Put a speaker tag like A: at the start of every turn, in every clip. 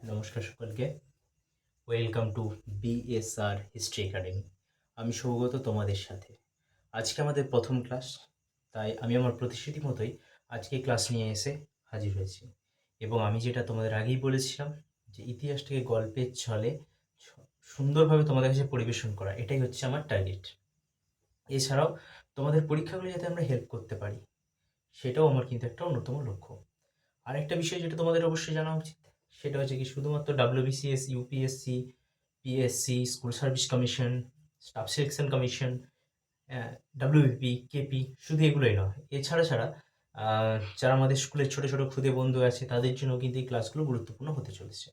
A: নমস্কার সকলকে। Welcome to BSR history academy. আমি সৌগত তোমাদের সাথে। আজকে আমাদের প্রথম ক্লাস, তাই আমি আমার প্রতিশ্রুতি মতোই আজকে ক্লাস নিয়ে এসে হাজির হয়েছি। এবং আমি যেটা তোমাদের আগেই বলেছিলাম যে ইতিহাসটাকে গল্পের ছলে সুন্দরভাবে তোমাদের কাছে পরিবেশন করা, এটাই হচ্ছে আমার টার্গেট। এছাড়াও তোমাদের পরীক্ষাগুলো যাতে আমরা হেল্প করতে পারি, সেটাও আমার কিন্তু একটা অন্যতম লক্ষ্য। আরেকটা বিষয় যেটা তোমাদের অবশ্যই জানা উচিত, সেটা হচ্ছে কি শুধুমাত্র WBCS, UPSC, PSC, school service commission, staff selection commission, WBP, KP, শুধু এগুলোই নয়, এছাড়া যারা আমাদের স্কুলের ছোটো ছোটো খুদে বন্ধু আছে তাদের জন্য কিন্তু এই ক্লাসগুলো গুরুত্বপূর্ণ হতে চলেছে।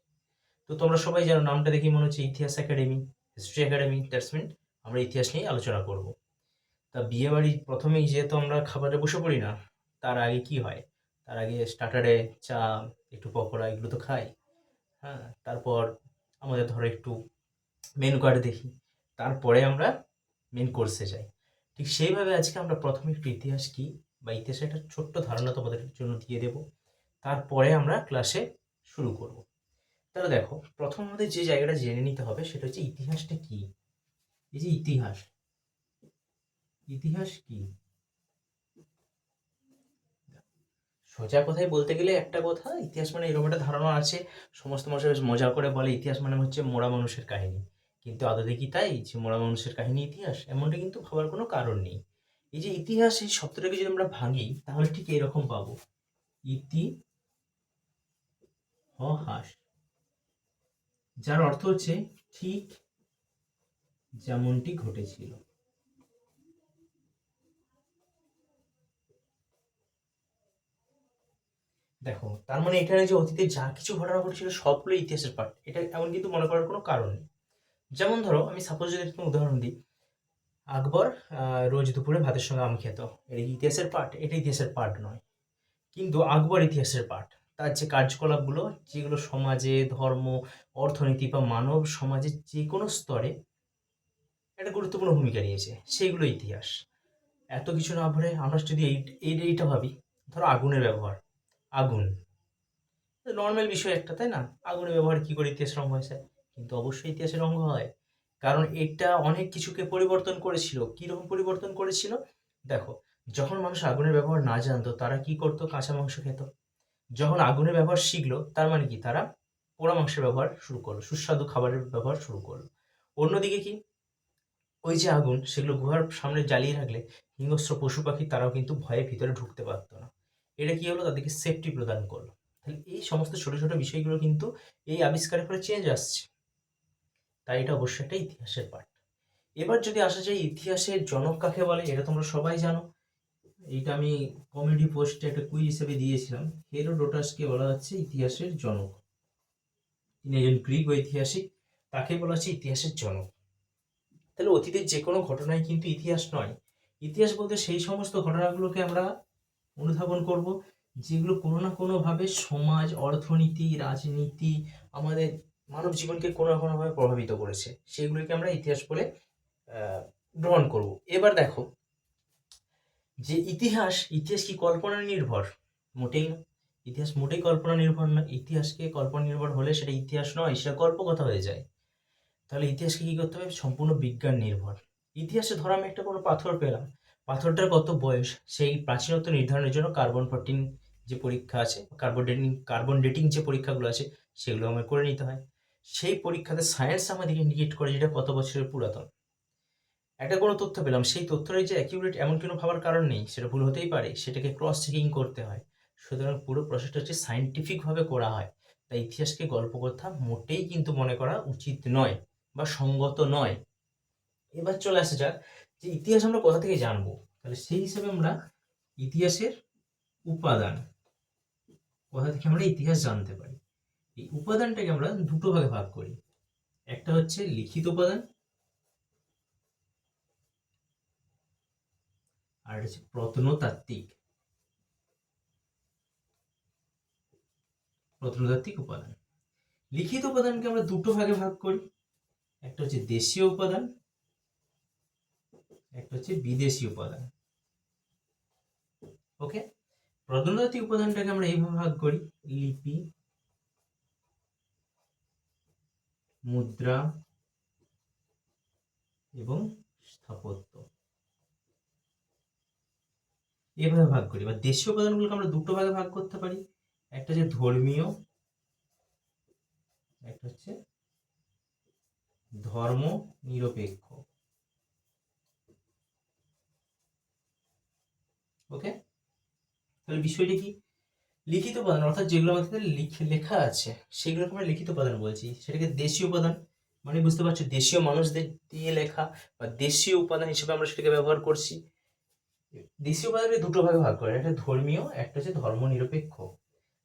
A: তো তোমরা সবাই জানো, নামটা দেখেই মনে হচ্ছে ইতিহাস academy, history academy, that's mean আমরা ইতিহাস নিয়েই আলোচনা করব। তা বিয়ে বাড়ির প্রথমেই যেহেতু আমরা খাবারে বসে পড়ি না, তার আগে কি হয়? তার আগে স্টার্টারে চা, একটু পকোড়া, এগুলো তো খাই। হ্যাঁ, তারপর আমাদের ধরো একটু মেনু কার্ড দেখি, তারপরে আমরা মেন কোর্সে যাই। ঠিক সেইভাবে আজকে আমরা প্রথমে একটু ইতিহাস কি বা ইতিহাসের একটা ছোট্ট ধারণা তোমাদের জন্য দিয়ে দেব, তারপরে আমরা ক্লাসে শুরু করব। তাহলে দেখো, প্রথম আমাদের যে জায়গাটা জেনে নিতে হবে সেটা হচ্ছে ইতিহাসটা কি। এই যে ইতিহাস, ইতিহাস কি? সোজা কথায় বলতে গেলে একটা কথা, ইতিহাস মানে এরকম একটা ধারণা আছে, সমস্ত মানুষ বেশ মজা করে বলে ইতিহাস মানে হচ্ছে মরা মানুষের কাহিনী। কিন্তু আদতে কি তাই যে মরা মানুষের কাহিনী ইতিহাস? এমনটা কিন্তু ভাবার কোনো কারণ নেই। এই যে ইতিহাস, এই শব্দটাকে যদি আমরা ভাঙি তাহলে ঠিক এরকম পাবো, ইতিহাস, যার অর্থ হচ্ছে ঠিক যেমনটি ঘটেছিল। দেখো, তার মানে এখানে যে অতীতে যা কিছু ঘটনা ঘটেছিল সবগুলো ইতিহাসের পার্ট, এটা এমন কিন্তু মনে করার কোনো কারণ নেই। যেমন ধরো, আমি সাপোজ যদি তুমি উদাহরণ দিই, আকবর রোজ দুপুরে ভাতের সঙ্গে আম খেত, এটা কি ইতিহাসের পার্ট? এটা ইতিহাসের পার্ট নয়। কিন্তু আকবর ইতিহাসের পার্ট। তার যে কার্যকলাপগুলো, যেগুলো সমাজে, ধর্ম, অর্থনীতি বা মানব সমাজের যে কোনো স্তরে একটা গুরুত্বপূর্ণ ভূমিকা নিয়েছে, সেইগুলো ইতিহাস। এত কিছু না ভরে আমরা যদি এইটা ভাবি, ধরো আগুনের ব্যবহার, আগুন নর্মাল বিষয় একটা, তাই না? আগুনের ব্যবহার কি করে ইতিহাসের অঙ্গ হয়েছে? কিন্তু অবশ্যই ইতিহাসের অঙ্গ হয়, কারণ এটা অনেক কিছুকে পরিবর্তন করেছিল। কিরকম পরিবর্তন করেছিল? দেখো, যখন মানুষ আগুনের ব্যবহার না জানতো, তারা কি করতো? কাঁচা মাংস খেত। যখন আগুনের ব্যবহার শিখলো, তার মানে কি, তারা পোড়া মাংসের ব্যবহার শুরু করলো, সুস্বাদু খাবারের ব্যবহার শুরু করলো। অন্যদিকে কি, ওই যে আগুন, সেগুলো গুহার সামনে জ্বালিয়ে রাখলে হিংস্র পশু পাখি তারাও কিন্তু ভয়ে ভিতরে ঢুকতে পারতো না। এটা কি হলো? তাদেরকে সেফটি প্রদান করলো। তাহলে এই সমস্ত ছোট ছোট বিষয়গুলো কিন্তু এই আবিষ্কারের ফলে চেঞ্জ আসছে। তাই এটা অবশ্যই একটা ইতিহাসের পার্ট। এবার যদি আসা যায় ইতিহাসের জনক কাকে বলে, এটা তোমরা সবাই জানো। এইটা আমি কমেডি পোস্টে একটা কুইজ হিসেবে দিয়েছিলাম। হেরোডোটাসকে বলা হচ্ছে ইতিহাসের জনক। তিনি একজন গ্রিক ঐতিহাসিক, তাকে বলা হচ্ছে ইতিহাসের জনক। তাহলে অতীতের যে কোনো ঘটনাই কিন্তু ইতিহাস নয়। ইতিহাস বলতে সেই সমস্ত ঘটনাগুলোকে আমরা অনুধাবন করব, যেগুলো কোনো না কোনোভাবে সমাজ, অর্থনীতি, রাজনীতি, আমাদের মানব জীবনকে কোনো না কোনোভাবে প্রভাবিত করেছে, সেগুলোকে আমরা ইতিহাস বলে গ্রহণ করব। এবার দেখো, যে ইতিহাস, ইতিহাস কি কল্পনা নির্ভর? মোটেই না। ইতিহাস মোটেই কল্পনা নির্ভর না। ইতিহাসকে কল্পনা নির্ভর হলে সেটা ইতিহাস নয়, সেটা কল্পকথা হয়ে যায়। তাহলে ইতিহাসকে কি করতে হবে? সম্পূর্ণ বিজ্ঞান নির্ভর। ইতিহাসে ধরো আমি একটা কোনো পাথর পেলাম, পাথরটার কত বয়স, সেই প্রাচীনত্ব নির্ধারণের জন্য কার্বন 14 যে পরীক্ষা আছে, কার্বন ডেটিং যে পরীক্ষাগুলো আছে, সেগুলো আমার করে নিতে হয়। সেই পরীক্ষাতে সায়েন্স আমাদেরকে ইন্ডিকেট করে যেটা কত বছরের পুরাতন। একটা কোনো তথ্য পেলাম, সেই তথ্যটাই যে অ্যাকিউরেট এমন কোনো ভাবার কারণ নেই, সেটা ভুল হতেই পারে, সেটাকে ক্রস চেকিং করতে হয়। সুতরাং পুরো প্রসেসটা হচ্ছে সায়েন্টিফিকভাবে করা হয়। তাই ইতিহাসকে গল্পকথা মোটেই কিন্তু মনে করা উচিত নয় বা সঙ্গত নয়। এবার চলে আসা যাক যে ইতিহাস আমরা কোথা থেকে জানবো। তাহলে সেই হিসেবে আমরা ইতিহাসের উপাদান, কোথা থেকে আমরা ইতিহাস জানতে পারি, এই উপাদানটাকে আমরা দুটো ভাগে ভাগ করি। একটা হচ্ছে লিখিত উপাদান, আর হচ্ছে প্রত্নতাত্ত্বিক প্রত্নতাত্ত্বিক উপাদান। লিখিত উপাদানকে আমরা দুটো ভাগে ভাগ করি, একটা হচ্ছে দেশীয় উপাদান, একটা হচ্ছে বিদেশি উপাদান। ওকে, প্রত্নতাত্ত্বিক উপাদানটাকে আমরা এইভাবে ভাগ করি, লিপি, মুদ্রা এবং স্থাপত্য, এভাবে ভাগ করি। বা দেশীয় উপাদানগুলোকে আমরা দুটো ভাগে ভাগ করতে পারি, একটা হচ্ছে ধর্মীয়, একটা হচ্ছে ধর্ম নিরপেক্ষ। ওকে, তাহলে বিষয়টা কি, লিখিত উপাদান অর্থাৎ যেগুলো আমাদের লেখা আছে সেগুলোকে আমরা লিখিত উপাদান বলছি, সেটাকে দেশীয় উপাদান মানে বুঝতে পারছো, দেশীয় মানুষদের দিয়ে লেখা বা দেশীয় উপাদান হিসেবে আমরা সেটাকে ব্যবহার করছি। দেশীয় উপাদানকে দুটো ভাগে ভাগ করে, একটা ধর্মীয়, একটা হচ্ছে ধর্ম নিরপেক্ষ।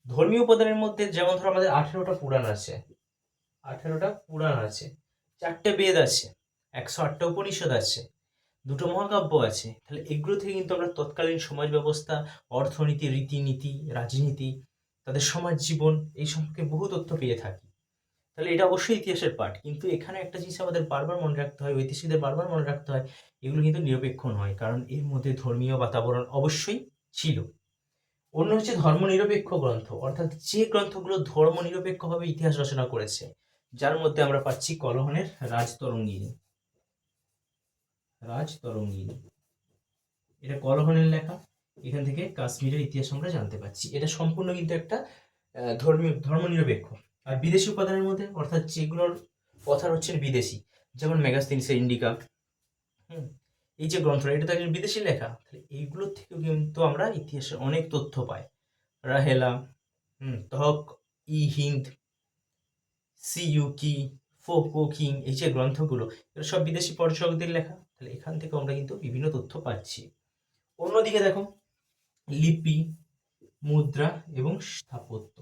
A: ধর্মীয় উপাদানের মধ্যে যেমন ধরো আমাদের 18টা পুরাণ আছে, 18টা পুরাণ আছে, 4টে বেদ আছে, 108টা উপনিষদ আছে, দুটো মহাকাব্য আছে। তাহলে এগুলো থেকে কিন্তু আমরা তৎকালীন সমাজ ব্যবস্থা, অর্থনীতি, রীতিনীতি, রাজনীতি, তাদের সমাজ জীবন এই সম্পর্কে বহু তথ্য পেয়ে থাকি। তাহলে এটা অবশ্যই ইতিহাসের পাঠ, কিন্তু এখানে একটা জিনিস আমাদের বারবার মনে রাখতে হয়, ঐতিহাসিকদের বারবার মনে রাখতে হয়, এগুলো কিন্তু নিরপেক্ষ নয়, কারণ এর মধ্যে ধর্মীয় বাতাবরণ অবশ্যই ছিল। অন্য হচ্ছে ধর্মনিরপেক্ষ গ্রন্থ, অর্থাৎ যে গ্রন্থগুলো ধর্মনিরপেক্ষভাবে ইতিহাস রচনা করেছে, যার মধ্যে আমরা পাচ্ছি কলহনের রাজতরঙ্গিনী। রাজতরঙ্গিনী এটা কলহনের লেখা, এখান থেকে কাশ্মীরের ইতিহাস আমরা জানতে পারছি। এটা সম্পূর্ণ কিন্তু একটা ধর্মনিরপেক্ষ। আর বিদেশি উপাদানের মধ্যে অর্থাৎ যেগুলোর কথা হচ্ছে বিদেশি, যেমন মেগাস্তিনিসের ইন্ডিকা, হুম, এই যে গ্রন্থটা এটা তো একজন বিদেশি লেখা, তাহলে এইগুলোর থেকেও কিন্তু আমরা ইতিহাসের অনেক তথ্য পাই। রাহেলা, তহক ই হিন্দ, সিইউকি, ফোকো কিং, এই যে গ্রন্থগুলো এগুলো সব বিদেশি পর্যটকদের লেখা, তাহলে এখান থেকে আমরা কিন্তু বিভিন্ন তথ্য পাচ্ছি। অন্যদিকে দেখো, লিপি, মুদ্রা এবং স্থাপত্য।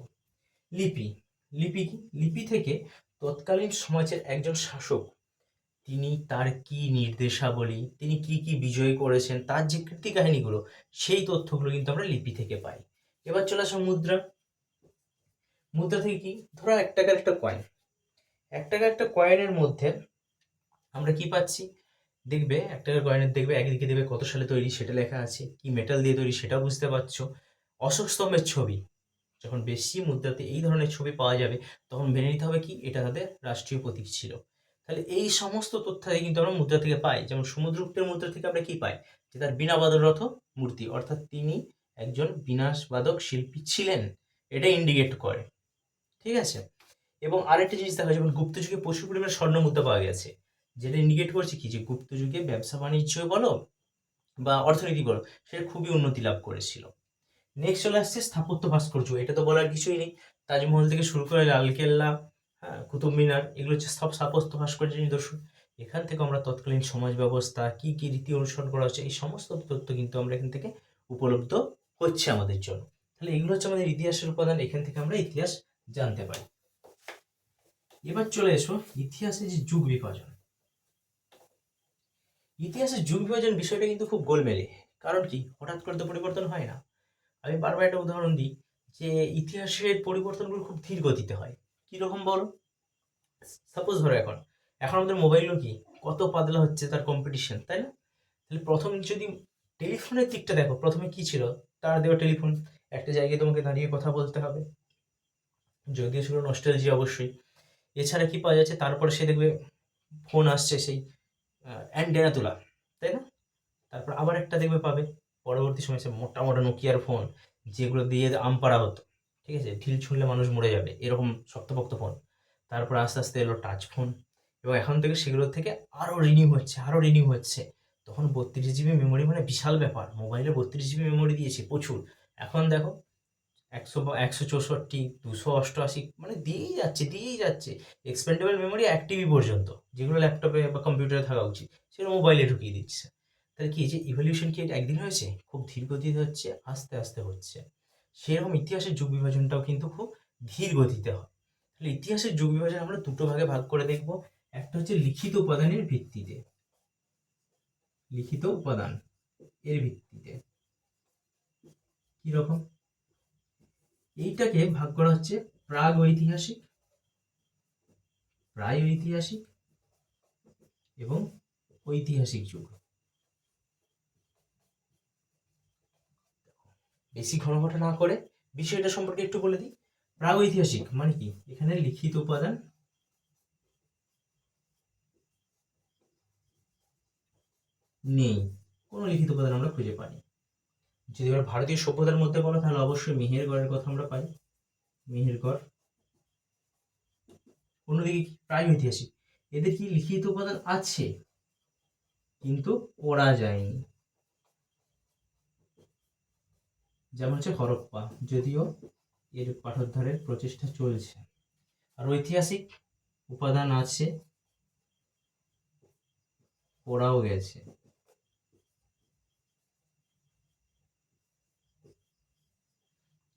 A: লিপি, লিপি কি, লিপি থেকে তৎকালীন সমাজের একজন শাসক তিনি তার কি নির্দেশাবলী, তিনি কি কি বিজয় করেছেন, তার যে কীর্তি কাহিনীগুলো, সেই তথ্যগুলো কিন্তু আমরা লিপি থেকে পাই। এবার চলে আসো মুদ্রা। মুদ্রা থেকে কি, ধরো 1 টাকার একটা কয়েন, 1 টাকার একটা কয়েনের মধ্যে আমরা কি পাচ্ছি, দেখবে 1 টাকার কয়েনের দেখবে একদিকে দেখবে কত সালে তৈরি সেটা লেখা আছে, কি মেটাল দিয়ে তৈরি সেটা বুঝতে পারছো, অশোক স্তম্ভের ছবি। যখন বেশি মুদ্রাতে এই ধরনের ছবি পাওয়া যাবে তখন মেনে নিতে হবে কি এটা তাদের রাষ্ট্রীয় প্রতীক ছিল। তাহলে এই সমস্ত তথ্য কিন্তু আমরা মুদ্রা থেকে পাই। যেমন সমুদ্রগুপ্তের মুদ্রা থেকে আমরা কি পাই, যে তার বীণাবাদনরত মূর্তি, অর্থাৎ তিনি একজন বীণাবাদক শিল্পী ছিলেন, এটা ইন্ডিকেট করে। ঠিক আছে, এবং আরেকটা জিনিস দেখা, যেমন গুপ্ত যুগে প্রচুর পরিমাণে স্বর্ণ মুদ্রা পাওয়া গেছে, যেটা ইন্ডিকেট করছে কি যে গুপ্ত যুগে ব্যবসা বাণিজ্য বলো বা অর্থনীতি বলো সেটা খুবই উন্নতি লাভ করেছিল। নেক্সট চলে আসছে স্থাপত্য ভাস্কর্য, এটা তো বলার কিছুই নেই, তাজমহল থেকে শুরু করে লালকেল্লা, হ্যাঁ, কুতুব মিনার, এগুলো হচ্ছে সব স্থাপত্য ভাস্কর্যের নিদর্শন। এখান থেকে আমরা তৎকালীন সমাজ ব্যবস্থা কি কি রীতি অনুসরণ করা হচ্ছে এই সমস্ত তথ্য কিন্তু আমরা এখান থেকে উপলব্ধ হচ্ছে আমাদের জন্য। তাহলে এগুলো হচ্ছে আমাদের ইতিহাসের উপাদান, এখান থেকে আমরা ইতিহাস জানতে পারি। এবার চলে এসো ইতিহাসে যে যুগ বিভাজন। ইতিহাসের যুগ বিভাজন বিষয়টা কিন্তু খুব গোলমেলে, কারণ কি হঠাৎ করে তো পরিবর্তন হয় না। আমি বারবার একটা উদাহরণ দিই, যে ইতিহাসের পরিবর্তনগুলো খুব ধীর গতিতে হয়। কিরকম বলো, সাপোজ ধরো এখন এখন আমাদের মোবাইলও কি কত পাতলা হচ্ছে, তার কম্পিটিশন, তাই না? তাহলে প্রথম যদি টেলিফোনের দিকটা দেখো, প্রথমে কি ছিল, তার দেওয়া টেলিফোন, একটা জায়গায় তোমাকে দাঁড়িয়ে কথা বলতে হবে, যদিও ছিল নস্টালজি অবশ্যই। এছাড়া কি পাওয়া যাচ্ছে, তারপরে সে দেখবে ফোন আসছে সেই অ্যান্টেনা তোলা, তাই না? তারপর আবার একটা দেখবে পাবে পরবর্তী সময় সে মোটা মোটা নোকিয়ার ফোন, যেগুলো দিয়ে আম পাড়া হতো, ঠিক আছে, ঢিল ছুঁড়লে মানুষ মরে যাবে এরকম শক্তপোক্ত ফোন। তারপর আস্তে আস্তে এলো টাচ ফোন, এবং এখন থেকে সেগুলোর থেকে আরও রিনিউ হচ্ছে, আরও রিনিউ হচ্ছে। তখন 32 জিবি মেমোরি মানে বিশাল ব্যাপার, মোবাইলে 32 জিবি মেমোরি দিয়েছে প্রচুর। এখন দেখো 100, 164, 288, মানে দিয়েই যাচ্ছে দিয়েই যাচ্ছে। এক্সপেন্ডেবল মেমোরি 1 টিবি পর্যন্ত, যেগুলো ল্যাপটপে বা কম্পিউটারে থাকা উচিত সেগুলো মোবাইলে ঢুকিয়ে দিচ্ছে। তাহলে কি, যে ইভলিউশন কি একদিন হয়েছে, খুব ধীর গতিতে হচ্ছে, আস্তে আস্তে হচ্ছে। সেরকম ইতিহাসের যুগ বিভাজনটাও কিন্তু খুব ধীর গতিতে হয়। তাহলে ইতিহাসের যুগ বিভাজন আমরা দুটো ভাগে ভাগ করে দেখব, একটা হচ্ছে লিখিত উপাদানের ভিত্তিতে, লিখিত উপাদান এর ভিত্তিতে কি রকম, এইটাকে ভাগ করা হচ্ছে প্রাগ ঐতিহাসিক, প্রায় ঐতিহাসিক এবং ঐতিহাসিক যুগ। বেশি ঘনঘটা না করে বিষয়টা সম্পর্কে একটু বলে দিই। প্রাগৈতিহাসিক মানে কি, এখানে লিখিত উপাদান নেই, কোনো লিখিত উপাদান আমরা খুঁজে পাই। যদি এবার ভারতীয় সভ্যতার মধ্যে বলো তাহলে অবশ্যই মেহেরগড়ের কথা আমরা পাই, মেহেরগড়। অন্যদিকে প্রায় ঐতিহাসিক, এদের কি লিখিত উপাদান আছে কিন্তু পড়া যায়নি, যেমন হচ্ছে হরপ্পা, যদিও এর পাঠোদ্ধারের প্রচেষ্টা চলছে। আর ঐতিহাসিক উপাদান আছে, পড়াও গেছে।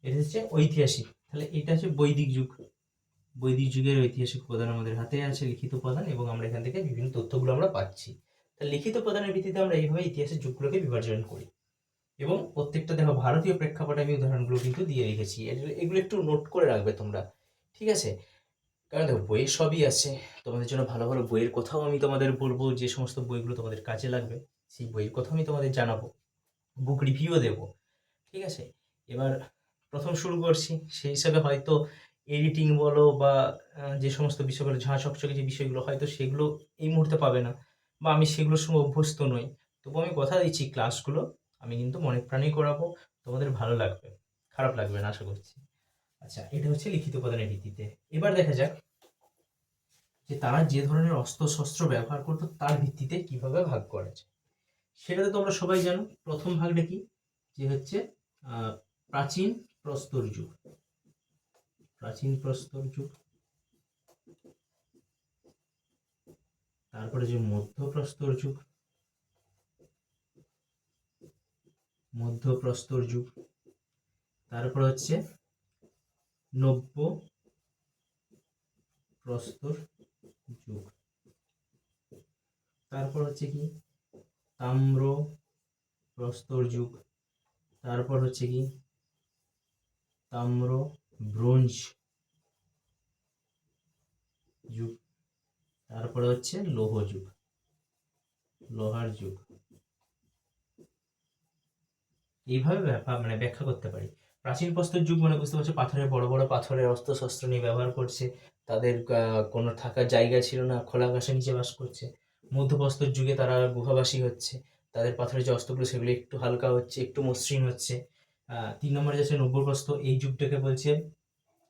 A: এটা হচ্ছে ঐতিহাসিক, তাহলে এটা হচ্ছে বৈদিক যুগ। বৈদিক যুগের ঐতিহাসিক উপাদান আমাদের হাতে আছে, লিখিত উপাদান, এবং আমরা এখান থেকে বিভিন্ন তথ্যগুলো আমরা পাচ্ছি। তাহলে লিখিত উপাদানের ভিত্তিতে আমরা এইভাবে ইতিহাসের যুগগুলোকে বিভাজন করি। এবং প্রত্যেকটা দেখো ভারতীয় প্রেক্ষাপটে আমি উদাহরণগুলো কিন্তু দিয়ে রেখেছি, এগুলো একটু নোট করে রাখবে তোমরা, ঠিক আছে? কারণ দেখো বইয়ে সবই আছে, তোমাদের জন্য ভালো ভালো বইয়ের কথাও আমি তোমাদের বলবো, যে সমস্ত বইগুলো তোমাদের কাজে লাগবে সেই বইয়ের কথা আমি তোমাদের জানাবো, বুক রিভিউও দেবো, ঠিক আছে? এবার প্রথম শুরু করছি, সেই হিসাবে হয়তো এডিটিং বলো বা যে সমস্ত বিষয়গুলো ঝাঁ চকচকে যে বিষয়গুলো হয়তো সেগুলো এই মুহূর্তে পাবে না, বা আমি সেগুলোর সঙ্গে অভ্যস্ত নই, তবু আমি কথা দিচ্ছি ক্লাসগুলো আমি কিন্তু মনে প্রাণেই করাবো, তোমাদের ভালো লাগবে, খারাপ লাগবে না আশা করছি। আচ্ছা, এটা হচ্ছে লিখিত উপাদানের ভিত্তিতে। এবার দেখা যাক যে তারা যে ধরনের অস্ত্র শস্ত্র ব্যবহার করতো তার ভিত্তিতে কিভাবে ভাগ করা যায়। সেটা তো তোমরা সবাই জানো। প্রথম ভাগটা কি, যে হচ্ছে প্রাচীন প্রস্তর যুগ, প্রাচীন প্রস্তর যুগ। তারপরে যে মধ্যপ্রস্তর যুগ, মধ্যপ্রস্তর যুগ। তারপর হচ্ছে নব্য প্রস্তর যুগ। তারপর হচ্ছে কি তাম্র প্রস্তর যুগ। তারপর হচ্ছে কি তাম্র ব্রোঞ্জ যুগ। তারপরে হচ্ছে লৌহ যুগ, লোহার যুগ। এইভাবে মানে ব্যাখ্যা করতে পারি। প্রাচীন প্রস্তর যুগ মানে বুঝতে পারছো, পাথরের বড় বড় পাথরের অস্ত্র শস্ত্র নিয়ে ব্যবহার করছে, তাদের কোনো থাকার জায়গা ছিল না, খোলা আকাশের নিচে বাস করছে। মধ্যপ্রস্তর যুগে তারা গুহাবাসী হচ্ছে, তাদের পাথরের যে অস্ত্রগুলো সেগুলো একটু হালকা হচ্ছে, একটু মসৃণ হচ্ছে। 3 নম্বরে যাচ্ছে নব্যপ্রস্তর, এই যুগটাকে বলছে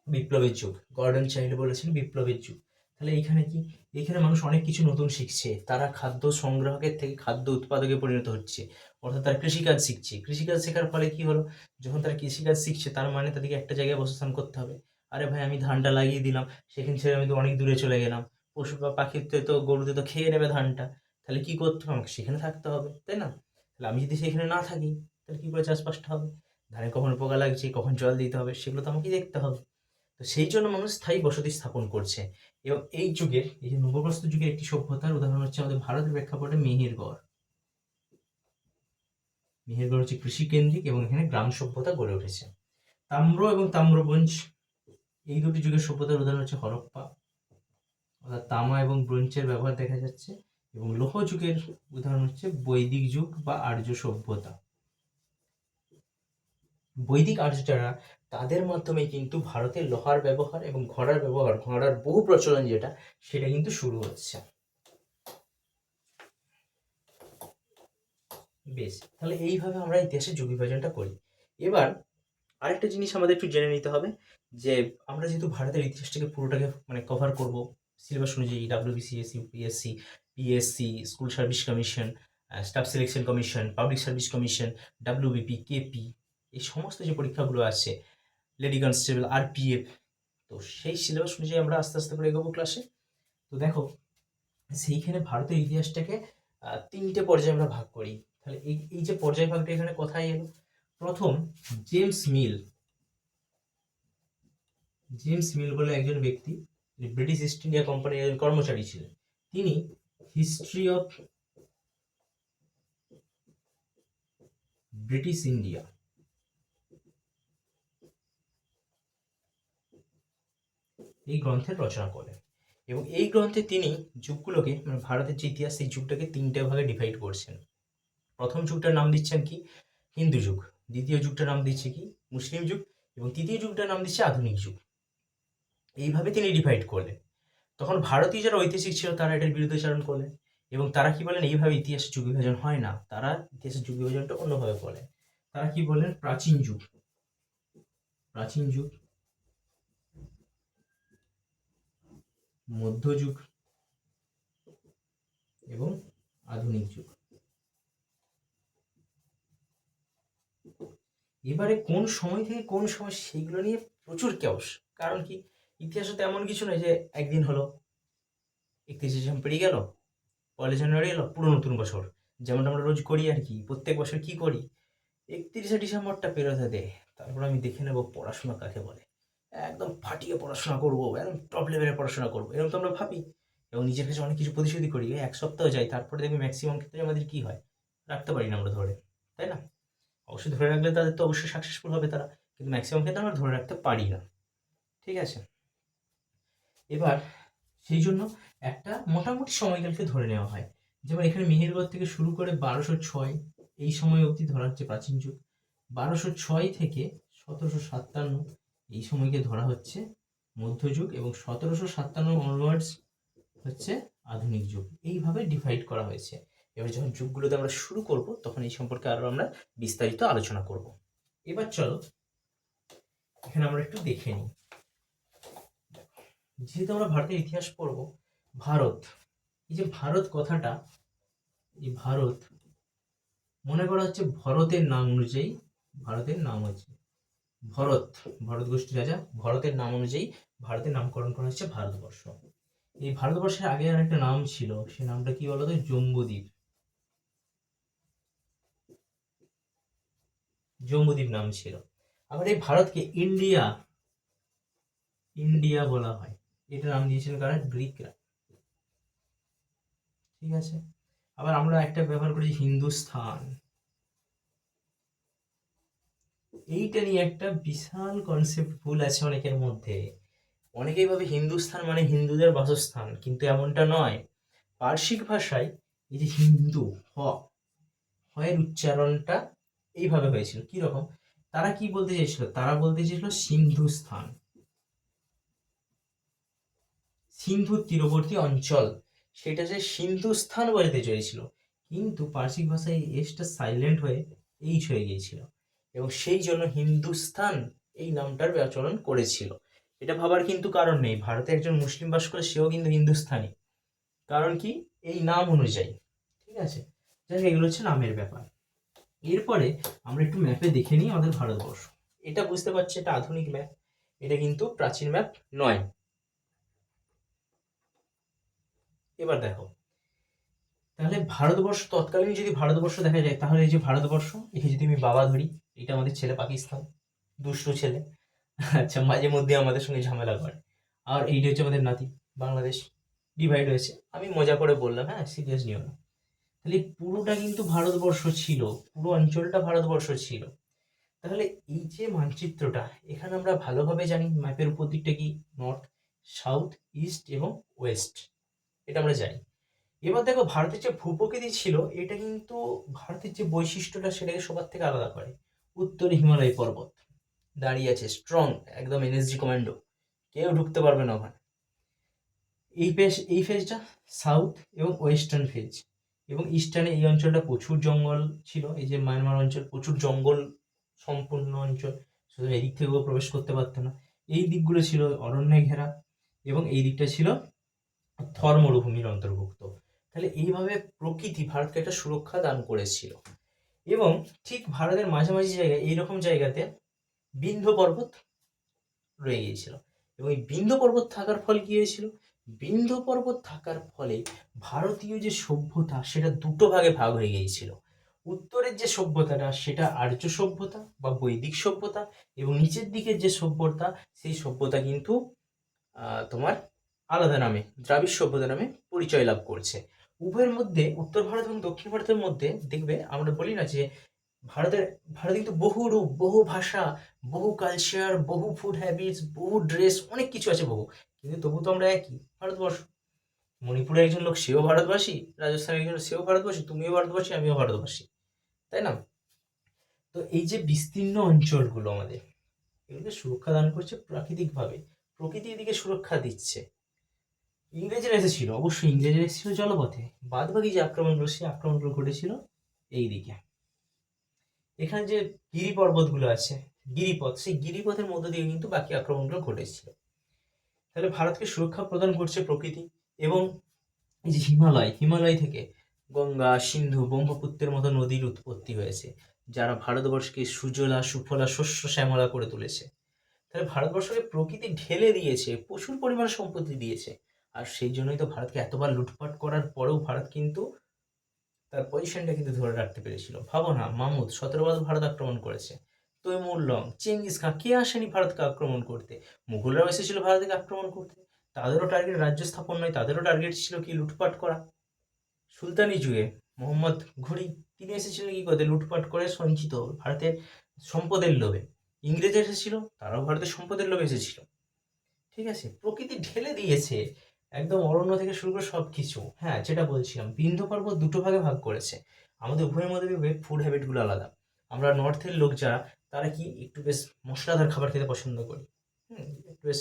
A: বিপ্লবের যুগ, গর্ডন চাইল্ড বলেছেন বিপ্লবের যুগ। তাহলে এইখানে কি, এইখানে মানুষ অনেক কিছু নতুন শিখছে, তারা খাদ্য সংগ্রাহকের থেকে খাদ্য উৎপাদকে পরিণত হচ্ছে, অর্থাৎ তারা কৃষিকাজ শিখছে। কৃষিকাজ শেখার ফলে কি হলো, যখন তারা কৃষিকাজ শিখছে তার মানে তাদেরকে একটা জায়গায় বসস্থান করতে হবে। আরে ভাই আমি ধানটা লাগিয়ে দিলাম, সেখান ছেড়ে আমি তো অনেক দূরে চলে গেলাম, পশু বা পাখিতে তো গরুতে তো খেয়ে নেবে ধানটা, তাহলে কি করতে হবে, আমাকে সেখানে থাকতে হবে, তাই না? তাহলে আমি যদি সেখানে না থাকি তাহলে কি করে চাষবাসটা হবে, ধানে কখন পোকা লাগছে, কখন জল দিতে হবে, সেগুলো তো আমাকেই দেখতে হবে। তো সেই জন্য মানুষ স্থায়ী বসতি স্থাপন করছে। এবং এই যুগের, এই যে নবপ্রস্তর যুগের একটি সভ্যতার উদাহরণ হচ্ছে আমাদের ভারতের প্রেক্ষাপটে মেহেরগড়। মেহেরগড় হচ্ছে কৃষিকেন্দ্রিক এবং এখানে গ্রাম সভ্যতা গড়ে উঠেছে। তাম্র এবং তাম্রব্রোঞ্জ, এই দুটি যুগের সভ্যতার উদাহরণ হচ্ছে হরপ্পা, অর্থাৎ তামা এবং ব্রোঞ্জের ব্যবহার দেখা যাচ্ছে। এবং লৌহ যুগের উদাহরণ হচ্ছে বৈদিক যুগ বা আর্য সভ্যতা। বৈদিক আর্য যারা, তাদের মাধ্যমে কিন্তু ভারতের লোহার ব্যবহার এবং ঘোড়ার ব্যবহার, ঘোড়ার বহু প্রচলন যেটা, সেটা কিন্তু শুরু হচ্ছে। বেশ, তাহলে এইভাবে আমরা ইতিহাসের যুগ বিভাজনটা করি। এবার আরেকটা জিনিস আমাদের একটু জেনে নিতে হবে, যে আমরা যেহেতু ভারতের ইতিহাসটাকে পুরোটাকে মানে কভার করব সিলেবাস অনুযায়ী, WBCS, UPSC, PSC, school service commission, staff selection commission, public service commission, WBP, KP, এই সমস্ত যে পরীক্ষাগুলো আছে, লেডি কনস্টেবল, আরপিএফ, তো সেই সিলেবাস অনুযায়ী আমরা আস্তে আস্তে করে এগোবো ক্লাসে। তো দেখো সেইখানে ভারতের ইতিহাসটাকে 3টে পর্যায়ে আমরা ভাগ করি। তাহলে এই এই যে পর্যায় ভাগটা এখানে কোথায় এলো, প্রথম জেমস মিল। জেমস মিল বলে একজন ব্যক্তি, ব্রিটিশ ইস্ট ইন্ডিয়া কোম্পানির একজন কর্মচারী ছিলেন। তিনি হিস্ট্রি অফ ব্রিটিশ ইন্ডিয়া, এই গ্রন্থের রচনা করেন। এবং এই গ্রন্থে তিনি যুগগুলোকে, মানে ভারতের যে ইতিহাস, সেই যুগটাকে 3টে ভাগে ডিভাইড করছেন। প্রথম যুগটার নাম দিচ্ছেন কি হিন্দু যুগ, দ্বিতীয় যুগটার নাম দিচ্ছে কি মুসলিম যুগ, এবং তৃতীয় যুগটার নাম দিচ্ছে আধুনিক যুগ। এইভাবে তিনি ডিভাইড করলেন। তখন ভারতীয় যারা ঐতিহাসিক ছিল তারা এটার বিরুদ্ধাচরণ করলেন, এবং তারা কি বলেন, এইভাবে ইতিহাসের যুগ বিভাজন হয় না, তারা ইতিহাসের যুগ বিভাজনটা অন্যভাবে বলেন। তারা কি বলেন, প্রাচীন যুগ, প্রাচীন যুগ, মধ্যযুগ এবং আধুনিক যুগ। এবারে কোন সময় থেকে কোন সময় সেইগুলো নিয়ে প্রচুর কেওস। কারণ কি, ইতিহাসে তো এমন কিছু নয় যে একদিন হলো 31শে ডিসেম্বর পেরিয়ে গেল, 1 জানুয়ারি এলো, পুরো নতুন বছর। যেমন আমরা রোজ করি আর কি, প্রত্যেক বছর কি করি, 31শে ডিসেম্বরটা পেরোতে দে, তারপর আমি দেখে নেবো পড়াশোনা কাকে বলে, একদম ফাটিয়ে পড়াশোনা করবো, একদম টপ লেভেলে পড়াশোনা করবো, এরকম তো আমরা ভাবি। এবং নিজের কাছে অনেক কিছু প্রতিশ্রুতি করি, এক সপ্তাহ যায়, তারপরে দেখবি ম্যাক্সিমাম ক্ষেত্রে আমাদের কি হয়, রাখতে পারি না আমরা ধরে, তাই না? অবশ্যই ধরে রাখলে তাদের তো অবশ্যই সাকসেসফুল হবে তারা, কিন্তু ম্যাক্সিমাম ক্ষেত্রে আমরা ধরে রাখতে পারি না। ঠিক আছে, এবার সেই জন্য একটা মোটামুটি সময়কালকে ধরে নেওয়া হয়। যেমন এখানে মেহেরগড় থেকে শুরু করে 1206 এই সময় অবধি ধরা হচ্ছে প্রাচীন যুগ, 1206 থেকে 1757 এই সময়কে ধরা হচ্ছে মধ্যযুগ, এবং 1757 অনওয়ার্ডস হচ্ছে আধুনিক যুগ। এইভাবে ডিভাইড করা হয়েছে। এবার যখন যুগগুলোতে আমরা শুরু করব, তখন এই সম্পর্কে আরো আমরা বিস্তারিত আলোচনা করব। এবার চলো এখানে আমরা একটু দেখে নিই। যেহেতু আমরা ভারতের ইতিহাস পড়ব, ভারত, এই যে ভারত কথাটা, এই ভারত মনে করা হচ্ছে ভরতের নাম অনুযায়ী, ভারতের নাম হচ্ছে ভরত, ভরত গোষ্ঠী রাজা ভরতের নাম অনুযায়ী ভারতের নামকরণ করা হচ্ছে ভারতবর্ষ। এই ভারতবর্ষের আগে আর একটা নাম ছিল, সে নামটা কি বলতো, জম্বুদ্বীপ, জম্বুদ্বীপ নাম ছিল। আবার এই ভারতকে ইন্ডিয়া, ইন্ডিয়া বলা হয়, এটা নাম দিয়েছিলেন কারা, গ্রিকরা। ঠিক আছে, আবার আমরা একটা ব্যবহার করি হিন্দুস্থান, এইটা নিয়ে একটা বিশাল কনসেপ্ট ভুল আছে অনেকের মধ্যে। অনেকেই ভাবে হিন্দুস্থান মানে হিন্দুদের বাসস্থান, কিন্তু এমনটা নয়। পার্সিক ভাষায় এই যে হিন্দু হয়ের উচ্চারণটা এইভাবে হয়েছিল, কি রকম, তারা কি বলতে চেয়েছিল, তারা বলতে চেয়েছিল সিন্ধুস্থান, সিন্ধু তীরবর্তী অঞ্চল, সেটা যে সিন্ধুস্থান বলতে চেয়েছিল, কিন্তু পার্সিক ভাষায় এই এসটা সাইলেন্ট হয়ে এইচ হয়ে গিয়েছিল, এবং সেই জন্য হিন্দুস্তান এই নামটার ব্যাকরণ করেছিল। এটা ভাবার কিন্তু কারণ নেই, ভারতে একজন মুসলিম বাস করে, সেও কিন্তু হিন্দুস্তানি, কারণ কি, এই নাম অনুযায়ী। ঠিক আছে, যাই এগুলো হচ্ছে নামের ব্যাপার। এরপরে আমরা একটু ম্যাপে দেখে নিই আমাদের ভারতবর্ষ। এটা বুঝতে পারছি, এটা আধুনিক ম্যাপ, এটা কিন্তু প্রাচীন ম্যাপ নয়। এবার দেখো, তাহলে ভারতবর্ষ তৎকালীন যদি ভারতবর্ষ দেখা যায়, তাহলে এই যে ভারতবর্ষ, একে যদি আমি বাবা ধরি, এটা আমাদের ছেলে পাকিস্তান, দুষ্ট ছেলে, আচ্ছা, মাঝে মধ্যে আমাদের সঙ্গে ঝামেলা করে। আর এইটা হচ্ছে আমাদের নাতি বাংলাদেশ, ডিভাইড হয়েছে, আমি মজা করে বললাম, হ্যাঁ, সিরিয়াস নিও না। তাহলে পুরোটা কিন্তু ভারতবর্ষ ছিল, পুরো অঞ্চলটা ভারতবর্ষ ছিল। তাহলে এই যে মানচিত্রটা, এখানে আমরা ভালোভাবে জানি ম্যাপের উপর দিকটা কি, নর্থ, সাউথ, ইস্ট এবং ওয়েস্ট, এটা আমরা জানি। এবার দেখো, ভারতের যে ভূপ্রকৃতি ছিল, এটা কিন্তু ভারতের যে বৈশিষ্ট্যটা সেটাকে সবার থেকে আলাদা করে। উত্তরে হিমালয় পর্বত দাঁড়িয়ে আছে স্ট্রং, একদম এনএসজি কমান্ডো, কেউ ঢুকতে পারবে না ওখানে। এই ফেজটা সাউথ এবং ওয়েস্টার্ন ফেজ, এবং ইস্টার্নে এই অঞ্চলটা প্রচুর জঙ্গল ছিল, এই যে মায়ানমার অঞ্চল প্রচুর জঙ্গল সম্পূর্ণ অঞ্চল, শুধু এদিক থেকেও প্রবেশ করতে পারতো না। এই দিকগুলো ছিল অরণ্যে ঘেরা, এবং এই দিকটা ছিল থর মরুভূমির অন্তর্ভুক্ত। তাহলে এইভাবে প্রকৃতি ভারতকে একটা সুরক্ষা দান করেছিল। এবং ঠিক ভারতের মাঝামাঝি জায়গায়, এইরকম জায়গাতে বিন্ধ্য পর্বত রয়ে গিয়েছিল, এবং এই বিন্ধ্য পর্বত থাকার ফলে কি হয়েছিল, বিন্ধ্য পর্বত থাকার ফলে ভারতীয় যে সভ্যতা, সেটা দুটো ভাগে ভাগ হয়ে গিয়েছিল। উত্তরের যে সভ্যতাটা, সেটা আর্য সভ্যতা বা বৈদিক সভ্যতা, এবং নিচের দিকের যে সভ্যতা, সেই সভ্যতা কিন্তু তোমার আলাদা নামে, দ্রাবিড় সভ্যতা নামে পরিচয় লাভ করছে। উভয়ের মধ্যে, উত্তর ভারত এবং দক্ষিণ ভারতের মধ্যে দেখবে, আমরা বলি না যে ভারতের, ভারতে কিন্তু বহু রূপ, বহু ভাষা, বহু কালচার, বহু ফুড হ্যাবিটস, বহু ড্রেস, অনেক কিছু আছে বহু, কিন্তু তবু তো আমরা একই, ভারতবর্ষ। মণিপুরের একজন লোক, সেও ভারতবাসী, রাজস্থানের একজন, সেও ভারতবাসী, তুমিও ভারতবাসী, আমিও ভারতবাসী, তাই না? তো এই যে বিস্তীর্ণ অঞ্চলগুলো আমাদের, এগুলোকে সুরক্ষা দান করছে প্রাকৃতিকভাবে, প্রকৃতির দিকে সুরক্ষা দিচ্ছে। ইংরেজরা এসেছিল, অবশ্যই ইংরেজরা এসেছিল জলপথে। বাদবাকি যে আক্রমণগুলো, সেই আক্রমণগুলো ঘটেছিল এই দিকে। এখানে যে গিরি পর্বতগুলো আছে, গিরিপথ, সেই গিরিপথের মধ্য দিয়ে কিন্তু বাকি আক্রমণগুলো ঘটেছিল। তাহলে ভারতকে সুরক্ষা প্রদান করছে প্রকৃতি, এবং এই যে হিমালয় থেকে গঙ্গা, সিন্ধু, ব্রহ্মপুত্রের মতো নদীর উৎপত্তি হয়েছে, যারা ভারতবর্ষকে সুজলা সুফলা শস্য শ্যামলা করে তুলেছে। তাহলে ভারতবর্ষকে প্রকৃতি ঢেলে দিয়েছে, প্রচুর পরিমাণে সম্পত্তি দিয়েছে। আর সেই জন্যই তো ভারতকে এতবার লুটপাট করার পরেও ভারত কিন্তু তার পজিশনটা কিন্তু ধরে রাখতে পেরেছিল। ভাবো না, মামুদ 17 বার ভারত আক্রমণ করেছে, তৈমুর লং, চেঙ্গিস খাঁ, কে আসেনি ভারতকে আক্রমণ করতে? মুঘলরাও এসেছিল ভারতকে আক্রমণ করতে। তাদেরও টার্গেট রাজ্য স্থাপন নয়, তাদেরও টার্গেট ছিল কি, লুটপাট করা। সুলতানি যুগে মোহাম্মদ ঘুরি, তিনি এসেছিলেন কি করতে, লুটপাট করে সঞ্চিত ভারতের সম্পদের লোভে। ইংরেজ এসেছিল, তারাও ভারতের সম্পদের লোভে এসেছিল। ঠিক আছে, প্রকৃতি ঢেলে দিয়েছে একদম, অরণ্য থেকে শুরু করে সব কিছু। হ্যাঁ, যেটা বলছিলাম, বিন্ধ্য পর্বত দুটো ভাগে ভাগ করেছে। আমাদের উভয়ের মধ্যে ফুড হ্যাবিটগুলো আলাদা। আমরা নর্থের লোক যারা, তারা কি একটু বেশ মশলাদার খাবার খেতে পছন্দ করি। একটু বেশ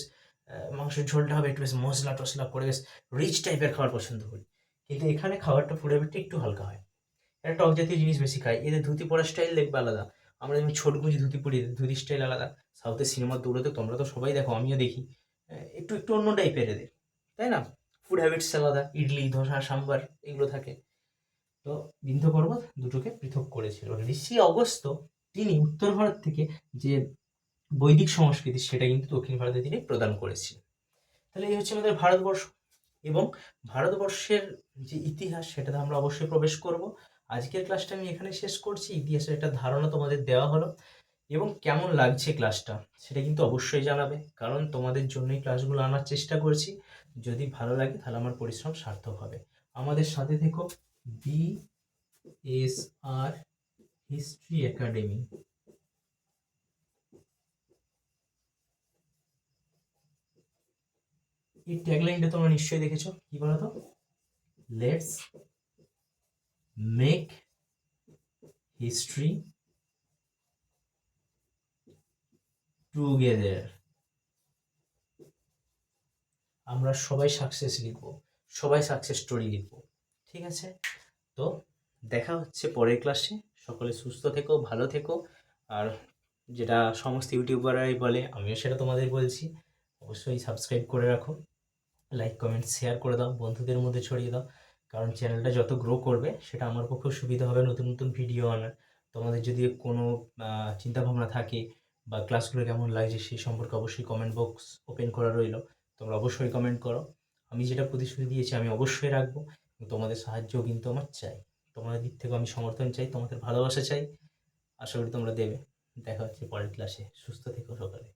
A: মাংসের ঝোলটা হবে একটু বেশ মশলা টশলা করে, বেশ রিচ টাইপের খাবার পছন্দ করি। কিন্তু এখানে খাবারটা, ফুড হ্যাবিটটা একটু হালকা হয়। এরা টক জাতীয় জিনিস বেশি খায়, এদের ধুতি পরার স্টাইল দেখবে আলাদা। আমরা যেমন ছোট গুঁজি ধুতি পরি, এদের ধুতির স্টাইল আলাদা। সাউথের সিনেমার দৌড়াতে তোমরা তো সবাই দেখো, আমিও দেখি। একটু একটু অন্য টাইপের এদের, তাই না? ফুড হ্যাবিটস আলাদা, ইডলি, ধোসা, সাম্বার এগুলো থাকে। তো বিন্ধ্য পর্বত দুটোকে পৃথক করেছিল ঋষি অগস্ত্য। তিনি উত্তর ভারত থেকে যে বৈদিক সংস্কৃতি, সেটা কিন্তু দক্ষিণ ভারতে তিনি প্রদান করেছিলেন। তাহলে এই হচ্ছে আমাদের ভারতবর্ষ, এবং ভারতবর্ষের যে ইতিহাস, সেটাতে আমরা অবশ্যই প্রবেশ করব। আজকের ক্লাসটা আমি এখানে শেষ করছি, ইতিহাসের একটা ধারণা তোমাদের দেওয়া হলো। এবং কেমন লাগছে ক্লাসটা, সেটা কিন্তু অবশ্যই জানাবে, কারণ তোমাদের জন্যই ক্লাসগুলো আনার চেষ্টা করছি। যদি ভালো লাগে তাহলে আমার পরিশ্রম সার্থক হবে। আমাদের সাথে থেকো। BSR history academy. এই ট্যাগলাইনটা তোমরা নিশ্চয়ই দেখেছো, কি বলতো? Let's make history together. আমরা সবাই সাকসেস লিখবো, সবাই সাকসেস স্টোরি লিখবো। ঠিক আছে, তো দেখা হচ্ছে পরের ক্লাসে। সকলে সুস্থ থেকো, ভালো থেকো। আর যেটা সমস্ত ইউটিউবাররাই বলে, আমিও সেটা তোমাদের বলছি, অবশ্যই সাবস্ক্রাইব করে রাখো, লাইক কমেন্ট শেয়ার করে দাও, বন্ধুদের মধ্যে ছড়িয়ে দাও। কারণ চ্যানেলটা যত গ্রো করবে, সেটা আমার পক্ষেও সুবিধা হবে নতুন নতুন ভিডিও আনার। তোমাদের যদি কোনো চিন্তাভাবনা থাকে, বা ক্লাসগুলো কেমন লাগছে, সেই সম্পর্কে অবশ্যই কমেন্ট বক্স ওপেন করা রইল। তোমরা অবশ্যই কমেন্ট করো। আমি যেটা প্রতিশ্রুতি দিয়েছি আমি অবশ্যই রাখবো। তোমাদের সাহায্যও কিন্তু আমার চাই, তোমাদের দিক থেকেও আমি সমর্থন চাই, তোমাদের ভালোবাসা চাই। আশা করি তোমরা দেবে। দেখা হচ্ছে পরের ক্লাসে, সুস্থ থেকো সকালে।